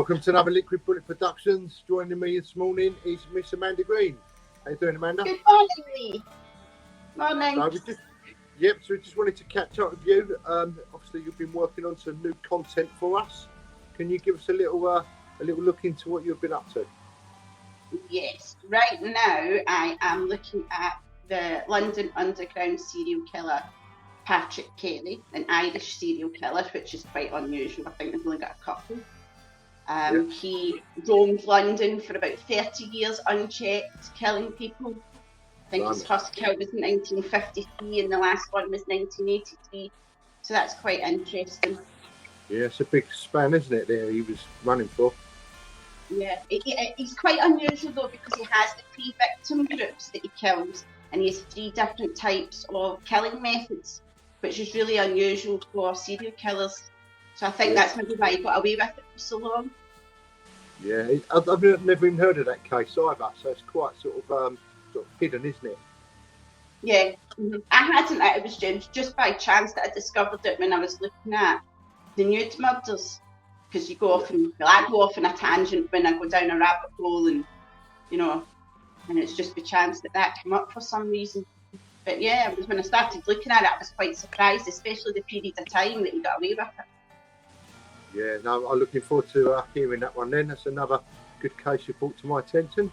Welcome to another Liquid Bullet Productionz. Joining me this morning is Miss Amanda Green. How you doing, Amanda? Good morning, Lee. Morning. So we just wanted to catch up with you. Obviously, you've been working on some new content for us. Can you give us a little look into what you've been up to? Yes. Right now, I am looking at the London Underground serial killer Patrick Kelly, an Irish serial killer, which is quite unusual. I think they've only got a couple. He roamed London for about 30 years unchecked, killing people. I think his first kill was in 1953 and the last one was 1983. So that's quite interesting. Yeah, it's a big span, isn't it, there he was running for? Yeah, he's quite unusual though because he has the 3 victim groups that he kills and he has 3 different types of killing methods, which is really unusual for serial killers. So I think that's maybe why he got away with it for so long. Yeah, I've never even heard of that case either, so it's quite sort of hidden, isn't it? Yeah, I hadn't. It was just by chance that I discovered it when I was looking at the Nude Murders, because you go off and I go off on a tangent when I go down a rabbit hole, and and it's just by chance that came up for some reason. But yeah, it was when I started looking at it, I was quite surprised, especially the period of time that he got away with it. Yeah, no, I'm looking forward to hearing that one then. That's another good case you brought to my attention.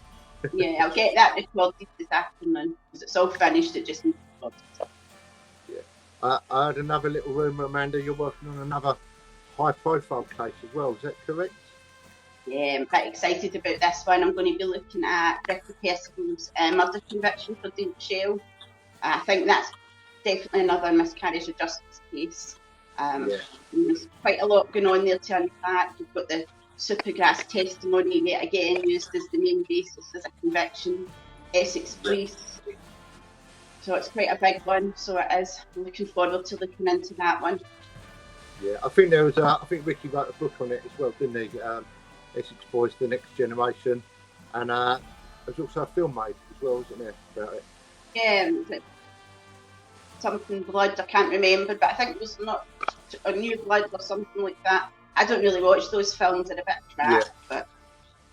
Yeah, I'll get that recorded this afternoon because it's all finished. It just needs recorded. Yeah, I had another little rumour, Amanda. You're working on another high-profile case as well. Is that correct? Yeah, I'm quite excited about this one. I'm going to be looking at Percival's murder conviction for Dean Shell. I think that's definitely another miscarriage of justice case. There's quite a lot going on there to unpack. You've got the Supergrass testimony yet again used as the main basis as a conviction. Essex Boys. So it's quite a big one. So it is. I'm looking forward to looking into that one. Yeah, I think there was. I think Ricky wrote a book on it as well, didn't he? Essex Boys, The Next Generation, and there's also a film made as well, isn't there, about it? Yeah, something blood. I can't remember, but I think it was not a New Blood or something like that. I don't really watch those films; they're a bit crap. But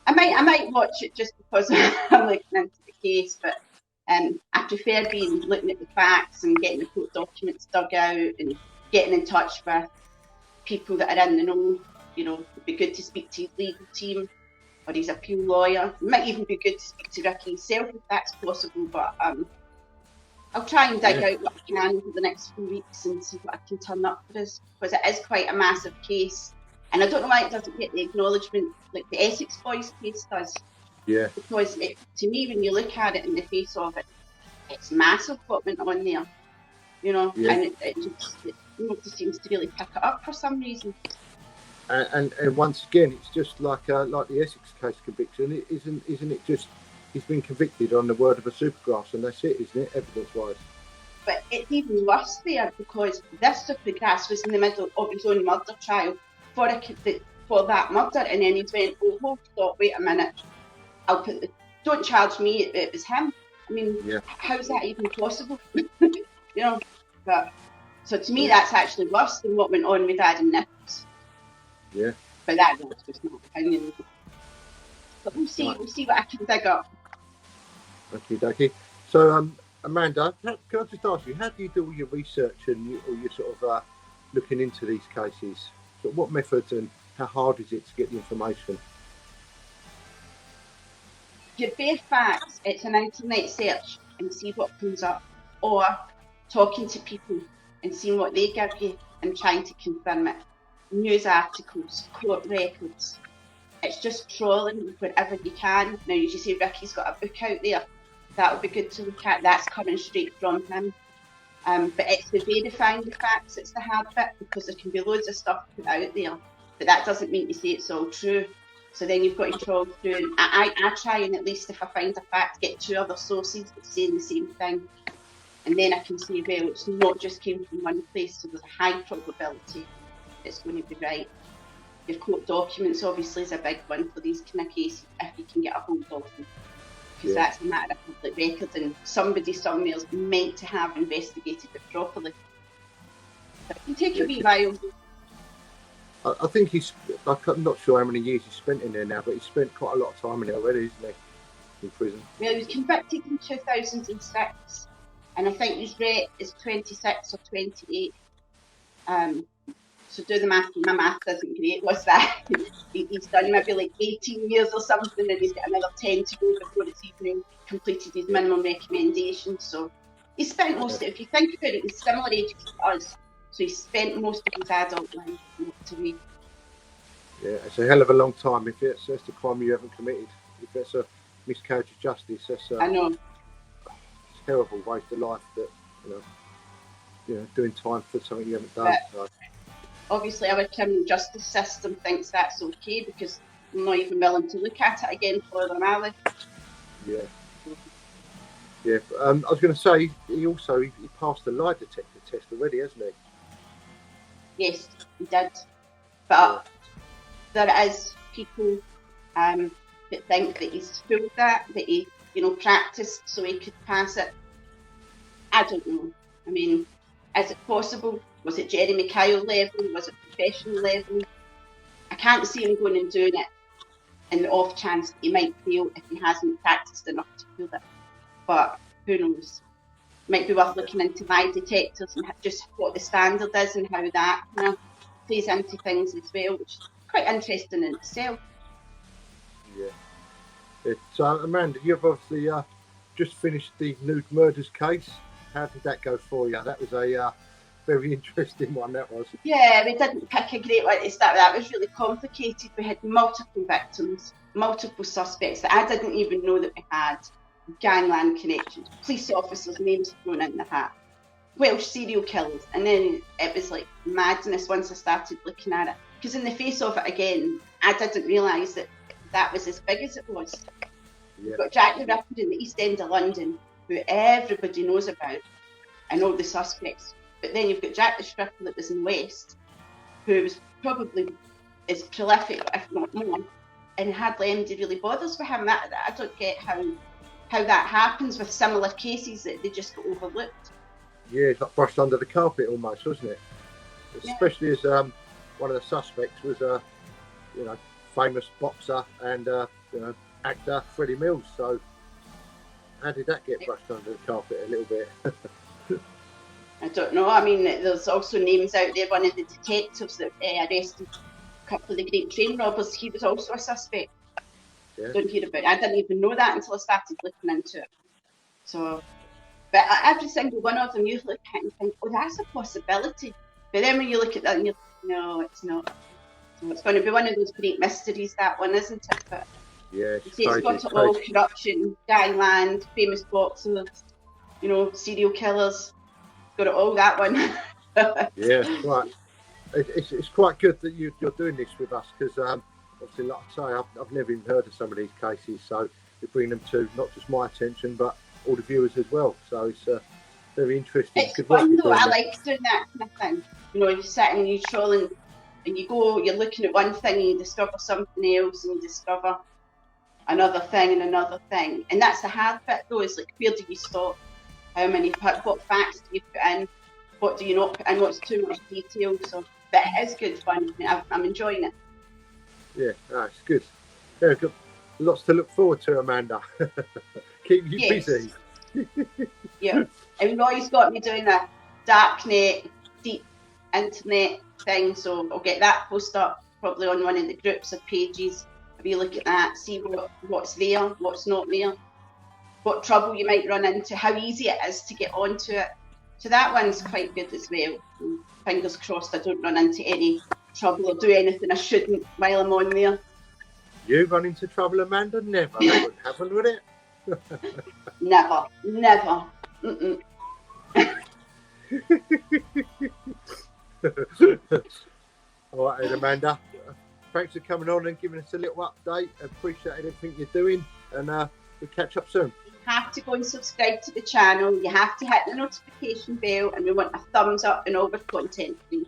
I might watch it just because I'm looking into the case. But I prefer looking at the facts and getting the court documents dug out and getting in touch with people that are in the know. It'd be good to speak to his legal team or his appeal lawyer. It might even be good to speak to Ricky himself if that's possible. But I'll try and dig out what I can over the next few weeks and see what I can turn up for us, because it is quite a massive case. And I don't know why it doesn't get the acknowledgement like the Essex Boys case does. Yeah. Because to me, when you look at it in the face of it, it's massive what went on there. And it just seems to really pick it up for some reason. And once again, it's just like the Essex case conviction. Isn't it just he's been convicted on the word of a Supergrass and that's it, isn't it, evidence-wise? But it's even worse there because this Supergrass was in the middle of his own murder trial for that murder, and then he went, "Oh, hold up, wait a minute! Don't charge me. It was him." I mean, how's that even possible? But so to me, that's actually worse than what went on with Adam Nichols. Yeah. But that's just my opinion. But we'll see. We'll see what I can dig up. Okay. So, Amanda, can I just ask you, how do you do all your research and all your sort of looking into these cases? So what methods and how hard is it to get the information? Your bare facts, it's an internet search and see what comes up, or talking to people and seeing what they give you and trying to confirm it. News articles, court records. It's just trawling wherever you can. Now, as you say, Ricky's got a book out there. That would be good to look at. That's coming straight from him. But it's the verifying the facts that's the hard bit, because there can be loads of stuff put out there, but that doesn't mean to say it's all true. So then you've got to trawl through. And I try and, at least if I find a fact, get 2 other sources that saying the same thing. And then I can say, well, it's not just came from one place, so there's a high probability it's going to be right. Your court documents obviously is a big one for these kind of cases, if you can get a hold of them, because that's a matter of public record, and somebody somewhere is meant to have investigated it properly. But it can take a wee while. I think he's, like, I'm not sure how many years he's spent in there now, but he's spent quite a lot of time in it already, isn't he? In prison. Well, he was convicted in 2006, and I think his rate is 26 or 28. So do the math. My math isn't great. What's that? He's done maybe like 18 years or something, and he's got another 10 to go before it's even completed his minimum recommendation. So he spent most of it. If you think about it, he's similar age to us. So he spent most of his adult life locked away. Yeah, it's a hell of a long time. If that's the crime you haven't committed, if that's a miscarriage of justice, that's I know. It's a terrible waste of life. That doing time for something you haven't done. So. Obviously, our criminal justice system thinks that's okay because they're not even willing to look at it again for them, are they? Yeah. Yeah. I was going to say he passed the lie detector test already, hasn't he? Yes, he did. But there is people that think that he's fooled that he, practiced so he could pass it. I don't know. I mean, is it possible? Was it Jeremy Kyle level? Was it professional level? I can't see him going and doing it in the off chance that he might fail if he hasn't practiced enough to feel it. But who knows? Might be worth looking into lie detectors and just what the standard is and how that plays into things as well, which is quite interesting in itself. Yeah. So, Amanda, you've obviously just finished the Nude Murders case. How did that go for you? That was a very interesting one, that was. Yeah, we didn't pick a great one to start with. That was really complicated. We had multiple victims, multiple suspects that I didn't even know that we had. Gangland connections, police officers' names thrown in the hat, Welsh serial killers, and then it was like madness once I started looking at it. Because in the face of it again, I didn't realise that was as big as it was. Yeah. You've got Jack the Ripper in the East End of London, who everybody knows about, and all the suspects. But then you've got Jack the Stripper that was in West, who was probably as prolific, if not more, and hardly anybody really bothers with him. That I don't get how that happens with similar cases that they just got overlooked. Yeah, it's like brushed under the carpet almost, wasn't it? Especially as one of the suspects was a famous boxer and actor, Freddie Mills. So how did that get brushed under the carpet a little bit? I don't know. I mean, there's also names out there. One of the detectives that arrested a couple of the great train robbers, he was also a suspect. Yeah. Don't hear about it. I didn't even know that until I started looking into it. So, but every single one of them, you look at and think, oh, that's a possibility. But then when you look at that, and you're like, no, it's not. So it's going to be one of those great mysteries, that one, isn't it? But yeah, it's got it all: corruption, gangland, famous boxers, serial killers. Got it all, that one. Yeah, right. It's quite good that you're doing this with us because obviously, like I say, I've never even heard of some of these cases, so you bring them to not just my attention but all the viewers as well. So it's very interesting. It's fun though. I like doing that kind of thing. You're sitting and you're trolling and you're looking at one thing and you discover something else and you discover another thing and another thing. And that's the hard bit though, is like, where do you stop? What facts do you put in? What do you not put in? What's too much detail? So, but it is good fun. I'm enjoying it. Yeah, it's good. Yeah, got lots to look forward to, Amanda. Keep you busy. Yeah, and Roy's got me doing a darknet, deep internet thing, so I'll get that posted up probably on one of the groups or pages. Have you look at that, see what's there, what's not there, what trouble you might run into, how easy it is to get onto it. So that one's quite good as well. And fingers crossed I don't run into any trouble or do anything I shouldn't while I'm on there. You run into trouble, Amanda? Never. That wouldn't happen, would it? Never. Mm-mm. All right, Amanda. Thanks for coming on and giving us a little update. Appreciate everything you're doing, and we'll catch up soon. You have to go and subscribe to the channel. You have to hit the notification bell, and we want a thumbs up and all the content, please.